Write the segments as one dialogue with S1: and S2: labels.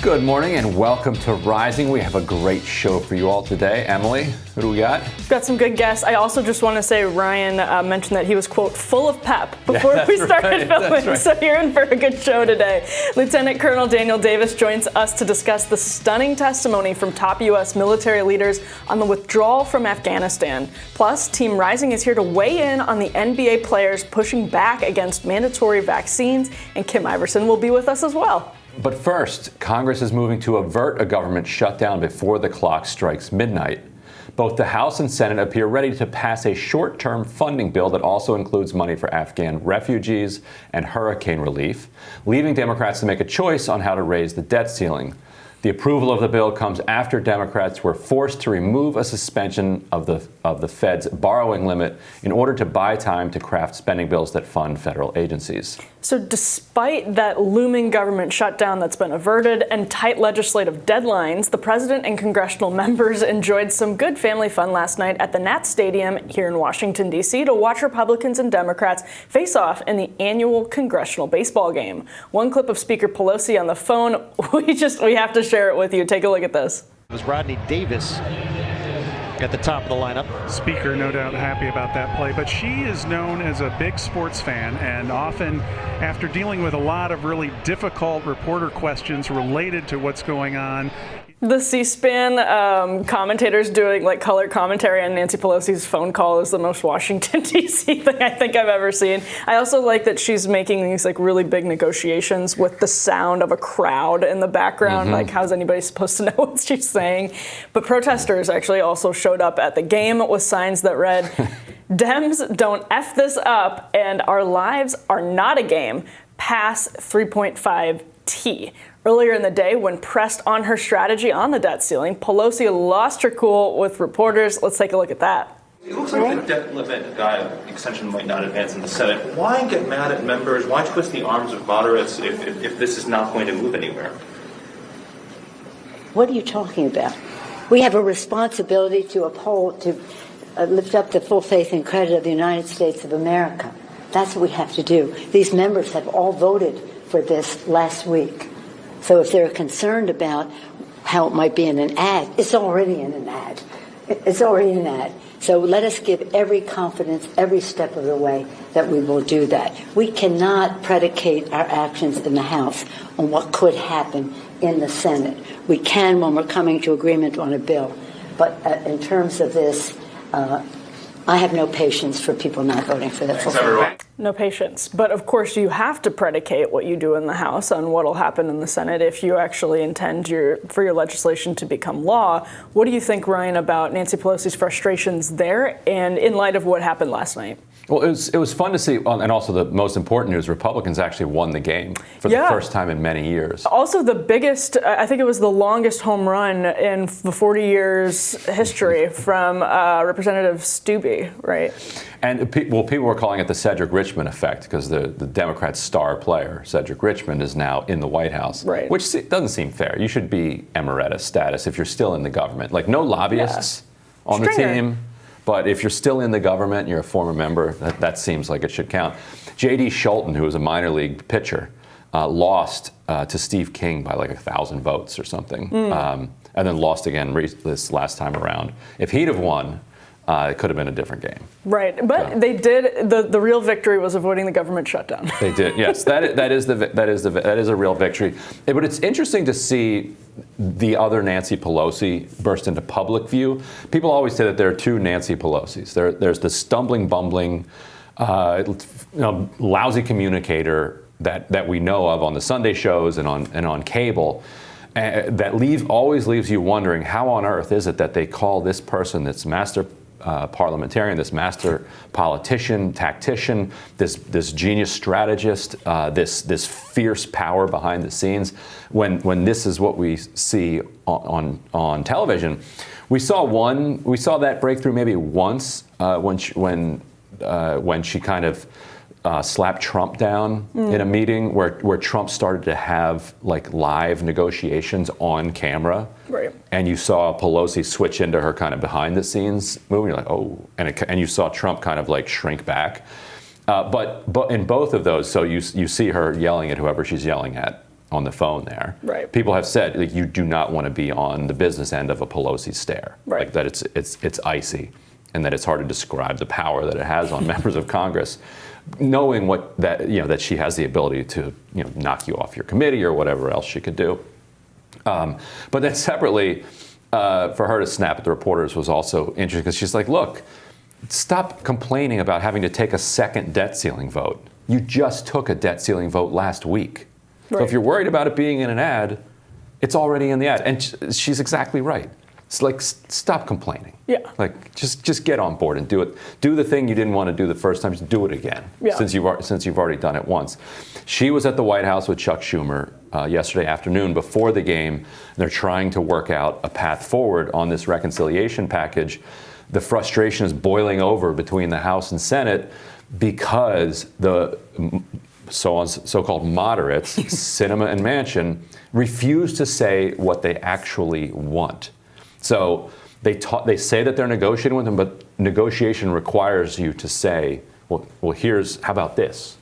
S1: Good morning and welcome to Rising. We have a great show for you all today. Emily, who do we got?
S2: We've got some good guests. I also just want to say Ryan mentioned that he was, quote, full of pep before we started filming. Right. So you're in for a good show today. Lieutenant Colonel Daniel Davis joins us to discuss the stunning testimony from top U.S. military leaders on the withdrawal from Afghanistan. Plus, Team Rising is here to weigh in on the NBA players pushing back against mandatory vaccines, and Kim Iverson will be with us as well.
S1: But first, Congress is moving to avert a government shutdown before the clock strikes midnight. Both the House and Senate appear ready to pass a short-term funding bill that also includes money for Afghan refugees and hurricane relief, leaving Democrats to make a choice on how to raise the debt ceiling. The approval of the bill comes after Democrats were forced to remove a suspension of the Fed's borrowing limit in order to buy time to craft spending bills that fund federal agencies.
S2: So despite that looming government shutdown that's been averted and tight legislative deadlines, the president and congressional members enjoyed some good family fun last night at the Nats Stadium here in Washington, D.C. to watch Republicans and Democrats face off in the annual congressional baseball game. One clip of Speaker Pelosi on the phone, we have to share it with you. Take a look at this.
S3: It was Rodney Davis at the top of the lineup.
S4: Speaker, no doubt happy about that play, but she is known as a big sports fan, and often after dealing with a lot of really difficult reporter questions related to what's going on.
S2: The C-SPAN commentators doing like color commentary on Nancy Pelosi's phone call is the most Washington, D.C. thing I think I've ever seen. I also like that she's making these like really big negotiations with the sound of a crowd in the background. Like, how's anybody supposed to know what she's saying? But protesters actually also showed up at the game with signs that read, "Dems don't F this up, and our lives are not a game. Pass 3.5T. Earlier in the day, when pressed on her strategy on the debt ceiling, Pelosi lost her cool with reporters. Let's take a look at that.
S5: It looks like the debt limit extension might not advance in the Senate. Why get mad at members? Why twist the arms of moderates if this is not going to move anywhere?
S6: What are you talking about? We have a responsibility to uphold, to lift up the full faith and credit of the United States of America. That's what we have to do. These members have all voted for this last week. So if they're concerned about how it might be in an ad, it's already in an ad. It's already in an ad. So let us give every confidence every step of the way that we will do that. We cannot predicate our actions in the House on what could happen in the Senate. We can when we're coming to agreement on a bill. But in terms of this, I have no patience for people not voting for the full thing.
S2: No patience. But of course, you have to predicate what you do in the House on what will happen in the Senate if you actually intend for your legislation to become law. What do you think, Ryan, about Nancy Pelosi's frustrations there and in light of what happened last night?
S1: Well, it was fun to see, and also the most important news, Republicans actually won the game for the first time in many years.
S2: Also the biggest, I think it was the longest home run in the 40 years history from Representative Stubbe, right?
S1: And people were calling it the Cedric Richmond effect because the Democrat star player, Cedric Richmond, is now in the White House,
S2: right? Which
S1: doesn't seem fair. You should be emeritus status if you're still in the government. Like, no lobbyists on the team. But if you're still in the government, you're a former member, that seems like it should count. J.D. Scholten, who was a minor league pitcher, lost to Steve King by like 1,000 votes or something, and then lost again this last time around. If he'd have won, it could have been a different game.
S2: Right, but they did. The real victory was avoiding the government shutdown.
S1: They did, yes. That is a real victory. But it's interesting to see the other Nancy Pelosi burst into public view. People always say that there are two Nancy Pelosi's. There's the stumbling, bumbling, lousy communicator that we know of on the Sunday shows and on cable. That always leaves you wondering, how on earth is it that they call this person, this master parliamentarian, this master politician, tactician, this genius strategist, this fierce power behind the scenes, when this is what we see on television. We saw that breakthrough maybe once when she kind of slapped Trump down in a meeting where Trump started to have like live negotiations on camera.
S2: Right.
S1: And you saw Pelosi switch into her kind of behind the scenes moving. You're like, oh, and you saw Trump kind of like shrink back. But in both of those, so you see her yelling at whoever she's yelling at on the phone there.
S2: Right.
S1: People have said like, you do not want to be on the business end of a Pelosi stare.
S2: Right.
S1: Like that it's icy, and that it's hard to describe the power that it has on members of Congress, knowing that she has the ability to knock you off your committee or whatever else she could do. But then separately, for her to snap at the reporters was also interesting because she's like, look, stop complaining about having to take a second debt ceiling vote. You just took a debt ceiling vote last week.
S2: Right.
S1: So if you're worried about it being in an ad, it's already in the ad. And she's exactly right. It's like, stop complaining.
S2: Yeah.
S1: Like, just get on board and do it. Do the thing you didn't want to do the first time. Just do it again.
S2: Yeah.
S1: Since you've already done it once. She was at the White House with Chuck Schumer yesterday afternoon before the game. They're trying to work out a path forward on this reconciliation package. The frustration is boiling over between the House and Senate because the so-called moderates, Sinema and Manchin, refuse to say what they actually want. So they say that they're negotiating with them, but negotiation requires you to say, well, how about this?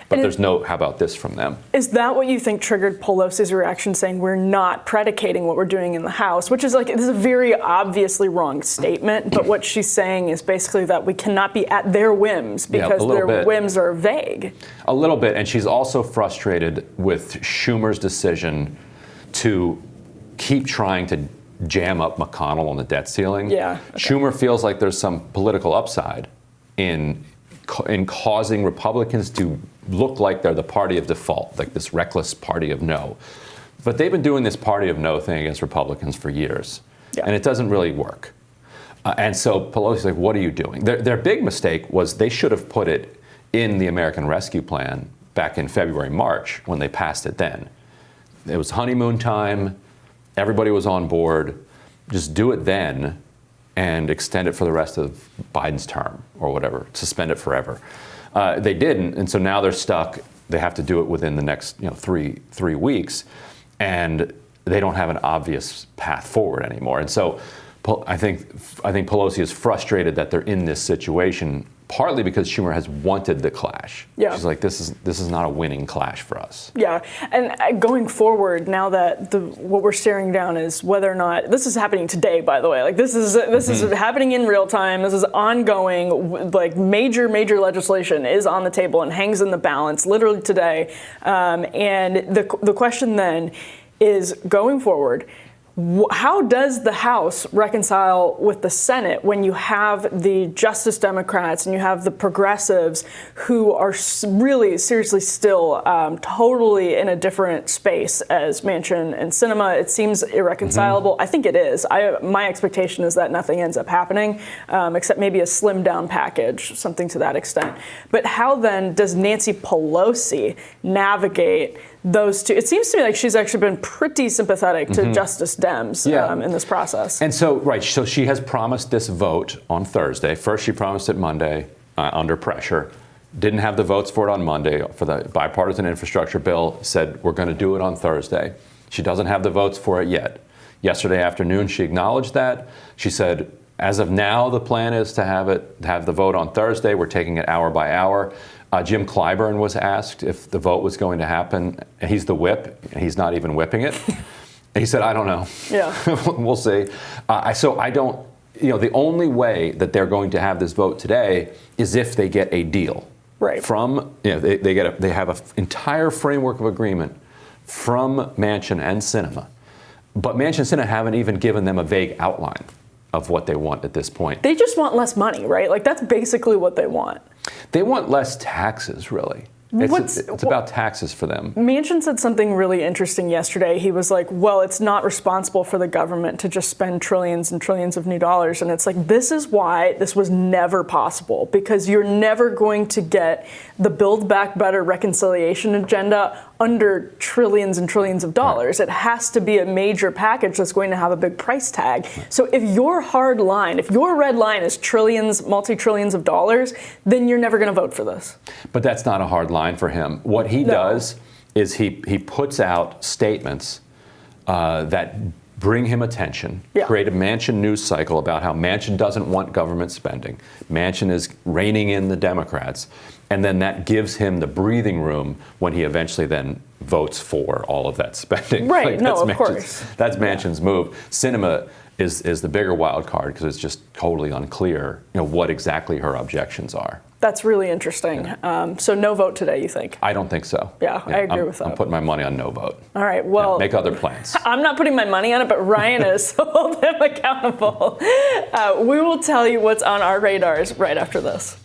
S1: But there's no how about this from them.
S2: Is that what you think triggered Pelosi's reaction, saying we're not predicating what we're doing in the House, which is like, this is a very obviously wrong statement, but what she's saying is basically that we cannot be at their whims because their whims are vague. A
S1: little bit, and she's also frustrated with Schumer's decision to keep trying to jam up McConnell on the debt ceiling.
S2: Yeah. Okay.
S1: Schumer feels like there's some political upside in causing Republicans to look like they're the party of default, like this reckless party of no. But they've been doing this party of no thing against Republicans for years, and it doesn't really work. And so Pelosi's like, what are you doing? Their big mistake was they should have put it in the American Rescue Plan back in February, March, when they passed it then. It was honeymoon time. Everybody was on board. Just do it then and extend it for the rest of Biden's term or whatever, suspend it forever. They didn't, and so now they're stuck. They have to do it within the next 3 weeks, and they don't have an obvious path forward anymore. And so I think Pelosi is frustrated that they're in this situation, partly because Schumer has wanted the clash.
S2: Yeah.
S1: She's like, this is not a winning clash for us.
S2: Yeah, and going forward, now that what we're staring down is whether or not this is happening today. By the way, like this is happening in real time. This is ongoing. Like major legislation is on the table and hangs in the balance literally today. And the question then is, going forward, how does the House reconcile with the Senate when you have the Justice Democrats and you have the progressives who are really seriously still totally in a different space as Manchin and Sinema? It seems irreconcilable. I think it is. My expectation is that nothing ends up happening except maybe a slimmed down package, something to that extent. But how then does Nancy Pelosi navigate those two? It seems to me like she's actually been pretty sympathetic to Justice Dems in this process.
S1: And so she has promised this vote on Thursday. First, she promised it Monday under pressure. Didn't have the votes for it on Monday for the bipartisan infrastructure bill. Said we're going to do it on Thursday. She doesn't have the votes for it yet. Yesterday afternoon, she acknowledged that. She said, as of now, the plan is to have the vote on Thursday. We're taking it hour by hour. Jim Clyburn was asked if the vote was going to happen. He's the whip, and he's not even whipping it. And he said, I don't know. Yeah. We'll see. So I don't, the only way that they're going to have this vote today is if they get a deal.
S2: Right.
S1: From, they have an entire framework of agreement from Manchin and Sinema. But Manchin and Sinema haven't even given them a vague outline of what they want at this point.
S2: They just want less money, right? Like that's basically what they want.
S1: They want less taxes, really. It's about taxes for them.
S2: Manchin said something really interesting yesterday. He was like, well, it's not responsible for the government to just spend trillions and trillions of new dollars. And it's like, this is why this was never possible, because you're never going to get the Build Back Better reconciliation agenda under trillions and trillions of dollars. Right. It has to be a major package that's going to have a big price tag. So if your hard line, if your red line is trillions, multi-trillions of dollars, then you're never going to vote for this.
S1: But that's not a hard line for him. What he does is he puts out statements that bring him attention, create a Manchin news cycle about how Manchin doesn't want government spending. Manchin is reining in the Democrats. And then that gives him the breathing room when he eventually then votes for all of that spending.
S2: Right,
S1: like,
S2: no, of
S1: Manchin's,
S2: course.
S1: That's Manchin's move. Sinema is the bigger wild card because it's just totally unclear, what exactly her objections are.
S2: That's really interesting. So no vote today, you think?
S1: I don't think so.
S2: Yeah, I agree with that.
S1: I'm putting my money on no vote.
S2: All right, well.
S1: Make other plans.
S2: I'm not putting my money on it, but Ryan is, so hold him accountable. We will tell you what's on our radars right after this.